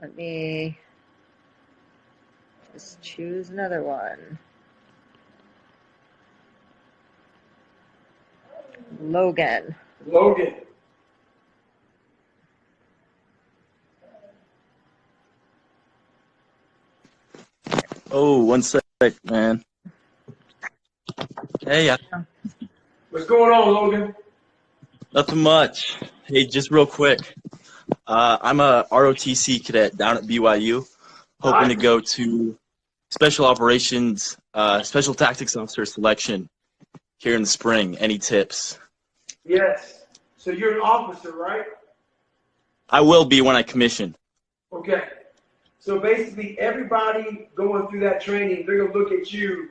Let me just choose another one. Logan. Logan. Oh, one sec, man. Hey, What's going on, Logan? nothing much. Hey, just real quick. I'm a ROTC cadet down at BYU, hoping to go to Special Operations, Special Tactics Officer selection here in the spring. Any tips? Yes. So you're an officer, right? I will be when I commission. Okay. So basically, everybody going through that training, they're going to look at you,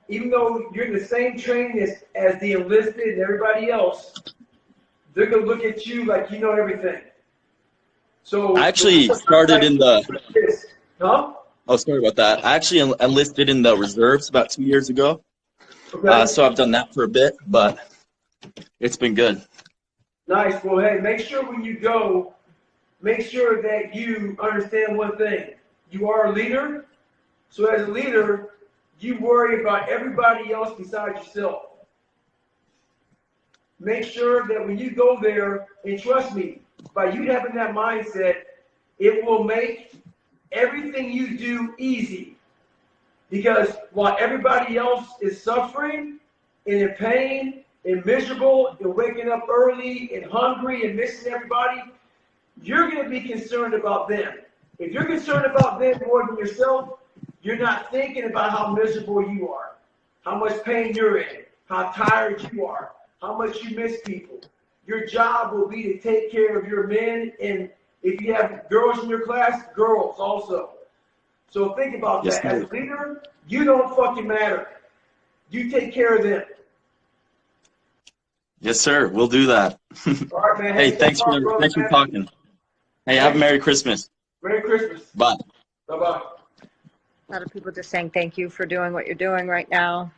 even though you're in the same training as the enlisted and everybody else, they're going to look at you like you know everything. So I actually started in the... Huh? Oh, sorry about that. I actually enlisted in the reserves about 2 years ago. Okay. So I've done that for a bit, but it's been good. Nice. Well, hey, make sure when you go, make sure that you understand one thing. You are a leader. So as a leader, you worry about everybody else besides yourself. Make sure that when you go there, and trust me, by you having that mindset, it will make everything you do easy. Because while everybody else is suffering and in pain and miserable and waking up early and hungry and missing everybody, you're going to be concerned about them. If you're concerned about them more than yourself, you're not thinking about how miserable you are, how much pain you're in, how tired you are, how much you miss people. Your job will be to take care of your men, and if you have girls in your class, girls also. So think about that. As a leader, you don't fucking matter. You take care of them. Yes, sir. We'll do that. All right, man. Hey, thanks for talking. Hey, have a Merry Christmas. Merry Christmas. Bye. Bye-bye. A lot of people just saying thank you for doing what you're doing right now.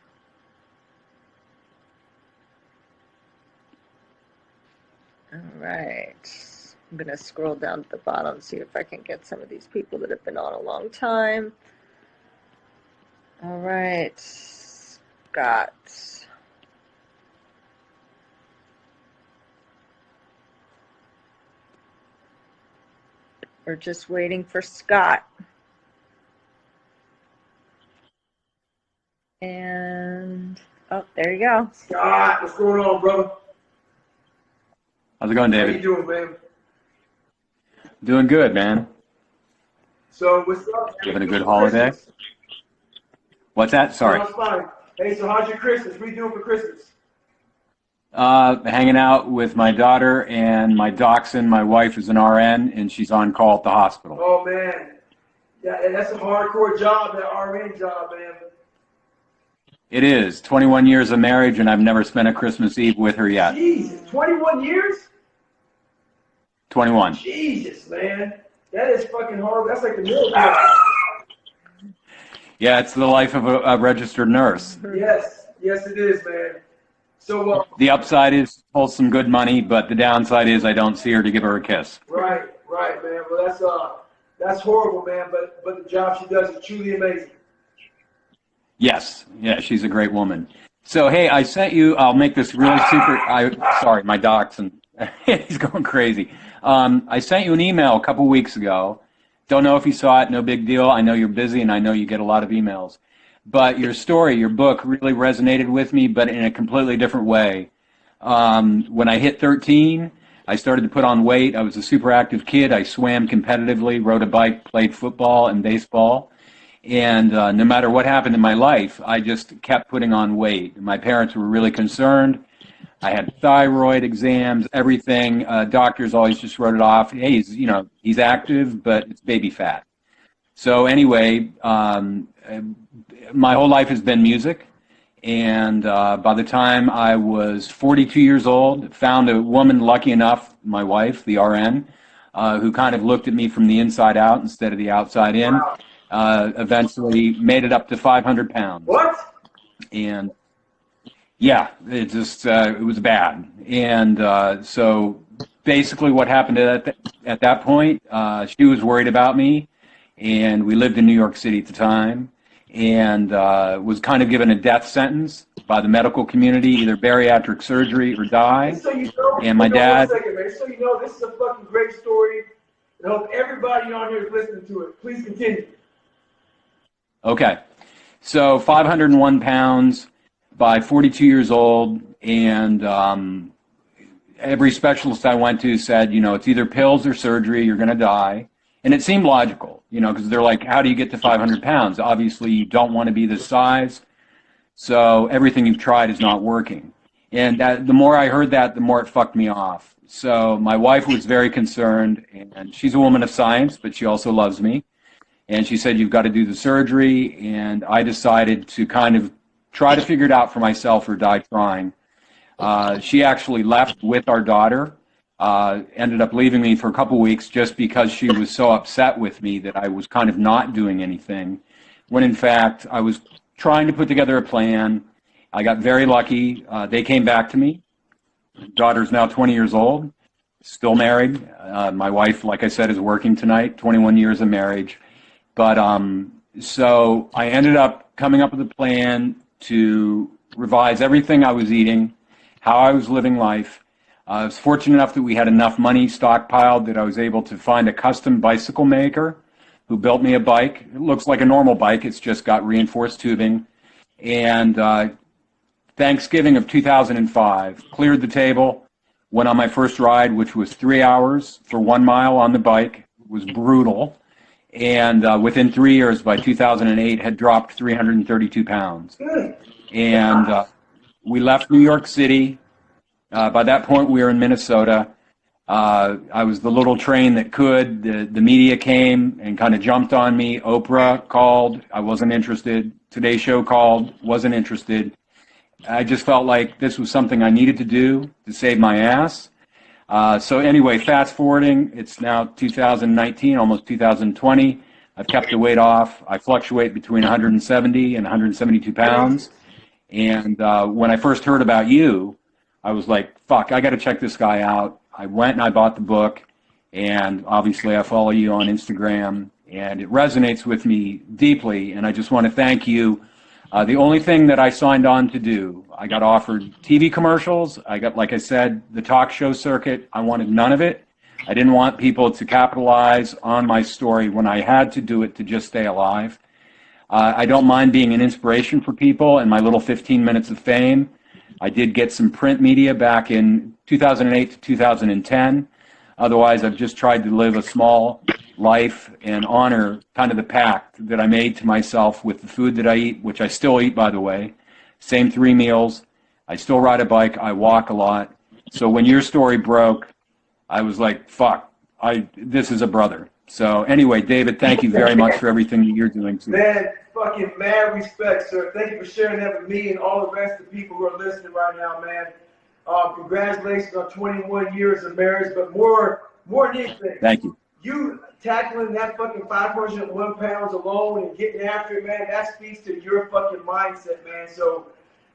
All right. I'm going to scroll down to the bottom and see if I can get some of these people that have been on a long time. All right. Scott. We're just waiting for Scott. And, oh, there you go. Scott, what's going on, brother? How's it going, David? How you doing, man? Doing good, man. So, what's up? You having a good holiday? What's that? Sorry. No, it's fine. Hey, so how's your Christmas? What are you doing for Christmas? Hanging out with my daughter and my dachshund. My wife is an RN, and she's on call at the hospital. Oh, man. Yeah, and that's a hardcore job, that RN job, man. It is. 21 years of marriage, and I've never spent a Christmas Eve with her yet. Jesus, 21 years? 21. Jesus, man. That is fucking hard. That's like the military. Yeah, it's the life of a registered nurse. Yes. Yes, it is, man. So, The upside is pull some good money, but the downside is I don't see her to give her a kiss. right, man. Well, that's horrible, man. But the job she does is truly amazing. Yes. Yeah, she's a great woman. So, hey, I sent you, I'll make this really sorry, my dachshund, he's going crazy. I sent you an email a couple weeks ago. Don't know if you saw it, no big deal. I know you're busy and I know you get a lot of emails. But your story, your book really resonated with me, but in a completely different way. When I hit 13, I started to put on weight. I was a super active kid. I swam competitively, rode a bike, played football and baseball. And no matter what happened in my life, I just kept putting on weight. My parents were really concerned. I had thyroid exams, everything. Doctors always just wrote it off. Hey, he's active, but it's baby fat. So anyway, my whole life has been music. And by the time I was 42 years old, found a woman lucky enough, my wife, the RN, who kind of looked at me from the inside out instead of the outside in. Wow. Eventually made it up to 500 pounds. What? And yeah, it just, it was bad. And so basically what happened at that point, she was worried about me, and we lived in New York City at the time, and was kind of given a death sentence by the medical community, either bariatric surgery or die. So you know, And my dad. 1 second, man. So you know, this is a fucking great story. I hope everybody on here is listening to it. Please continue. Okay. So 501 pounds by 42 years old, and every specialist I went to said, you know, it's either pills or surgery, you're going to die. And it seemed logical, you know, because they're like, how do you get to 500 pounds? Obviously, you don't want to be this size, so everything you've tried is not working. And the more I heard that, the more it fucked me off. So my wife was very concerned, and she's a woman of science, but she also loves me. And she said, you've got to do the surgery. And I decided to kind of try to figure it out for myself or die trying. She actually left with our daughter, ended up leaving me for a couple weeks just because she was so upset with me that I was kind of not doing anything, when in fact I was trying to put together a plan. I got very lucky. They came back to me. Daughter's now 20 years old, still married. My wife, like I said, is working tonight, 21 years of marriage. But so I ended up coming up with a plan to revise everything I was eating, how I was living life. I was fortunate enough that we had enough money stockpiled that I was able to find a custom bicycle maker who built me a bike. It looks like a normal bike. It's just got reinforced tubing. And Thanksgiving of 2005, cleared the table, went on my first ride, which was 3 hours for 1 mile on the bike. It was brutal. And within 3 years, by 2008, had dropped 332 pounds. And we left New York City. By that point, we were in Minnesota. I was the little train that could. The media came and kind of jumped on me. Oprah called. I wasn't interested. Today Show called. Wasn't interested. I just felt like this was something I needed to do to save my ass. So anyway, fast forwarding, it's now 2019, almost 2020. I've kept the weight off. I fluctuate between 170 and 172 pounds. And when I first heard about you, I was like, fuck, I got to check this guy out. I went and I bought the book, and obviously I follow you on Instagram, and it resonates with me deeply, and I just want to thank you. The only thing that I signed on to do, I got offered TV commercials. I got, like I said, the talk show circuit. I wanted none of it. I didn't want people to capitalize on my story when I had to do it to just stay alive. I don't mind being an inspiration for people in my little 15 minutes of fame. I did get some print media back in 2008 to 2010. Otherwise, I've just tried to live a small life and honor kind of the pact that I made to myself with the food that I eat, which I still eat, by the way. Same 3 meals. I still ride a bike. I walk a lot. So when your story broke, I was like, fuck, this is a brother. So anyway, David, thank you very much for everything that you're doing too. Man, fucking mad respect, sir. Thank you for sharing that with me and all the rest of the people who are listening right now, man. Congratulations on 21 years of marriage, but more than anything, thank you. You tackling that fucking 501 pounds alone and getting after it, man, that speaks to your fucking mindset, man. So,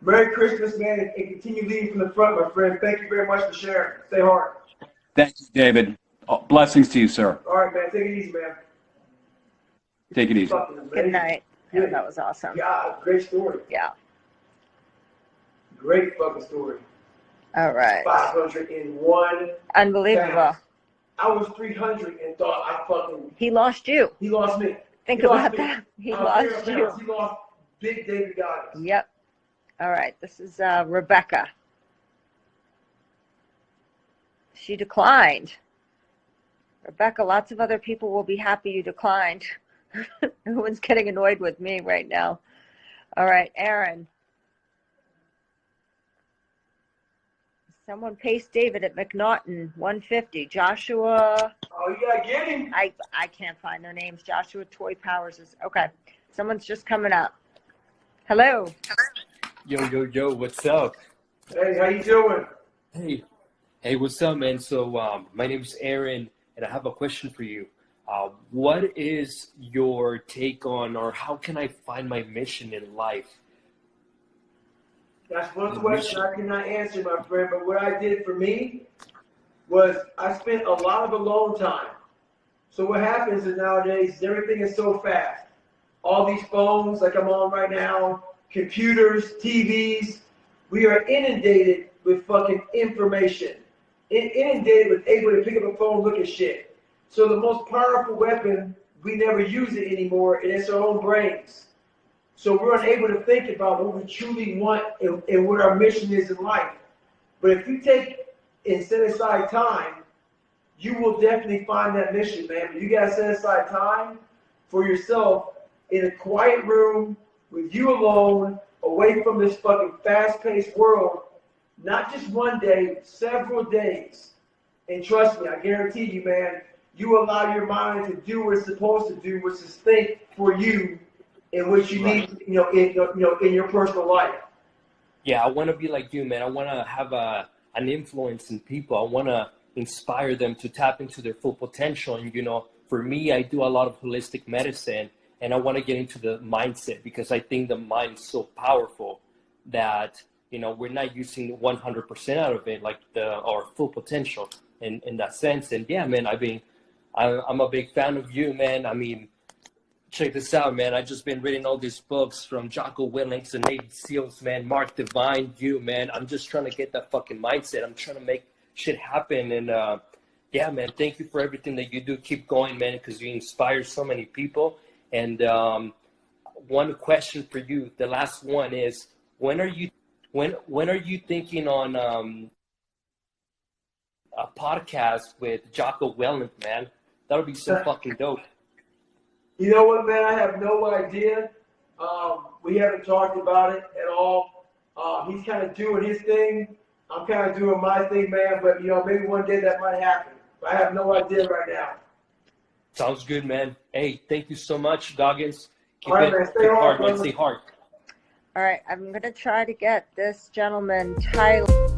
Merry Christmas, man, and continue leading from the front, my friend. Thank you very much for sharing. Stay hard. Thank you, David. Blessings to you, sir. All right, man. Take it easy, man. Take it easy. Good night. Yeah, that was awesome. Yeah, great story. Yeah. Great fucking story. All right. 501. Unbelievable. Pounds. I was 300 and thought I fucking. He lost you. He lost me. Think about that. He lost you. He lost Big David Goggins. Yep. All right. This is Rebecca. She declined. Rebecca, lots of other people will be happy you declined. No one's getting annoyed with me right now. All right, Aaron. Someone paste David at McNaughton, 150. Joshua. Oh, you gotta get him. I can't find their names. Joshua Toy Powers is okay. Someone's just coming up. Hello. Yo, what's up? Hey, how you doing? Hey, what's up, man? So, my name's Aaron, and I have a question for you. What is your take on, or how can I find my mission in life? That's one question I cannot answer, my friend. But what I did for me was I spent a lot of alone time. So what happens is nowadays everything is so fast. All these phones like I'm on right now, computers, TVs, we are inundated with fucking information. Inundated with able to pick up a phone, look at shit. So the most powerful weapon, we never use it anymore, and it's our own brains. So we're unable to think about what we truly want and what our mission is in life. But if you take and set aside time, you will definitely find that mission, man. But you gotta set aside time for yourself in a quiet room with you alone, away from this fucking fast-paced world. Not just one day, several days. And trust me, I guarantee you, man, you allow your mind to do what it's supposed to do, which is think for you and what you need, in your personal life. Yeah, I want to be like you, man. I want to have an influence in people. I want to inspire them to tap into their full potential. And, for me, I do a lot of holistic medicine, and I want to get into the mindset because I think the mind is so powerful that, we're not using 100% out of it, like our full potential in that sense. And yeah, man, I'm a big fan of you, man. I mean, check this out, man. I just been reading all these books from Jocko Willink and Navy SEALs, man. Mark Divine, you, man. I'm just trying to get that fucking mindset. I'm trying to make shit happen. And yeah, man, thank you for everything that you do. Keep going, man, because you inspire so many people. And one question for you, the last one is, when are you thinking on a podcast with Jocko Willink, man? That would be so fucking dope. You know what, man? I have no idea. We haven't talked about it at all. He's kind of doing his thing. I'm kind of doing my thing, man. But, maybe one day that might happen. But I have no idea right now. Sounds good, man. Hey, thank you so much, Goggins. All right, man. Stay hard, man. Stay hard. All right, I'm going to try to get this gentleman, Tyler.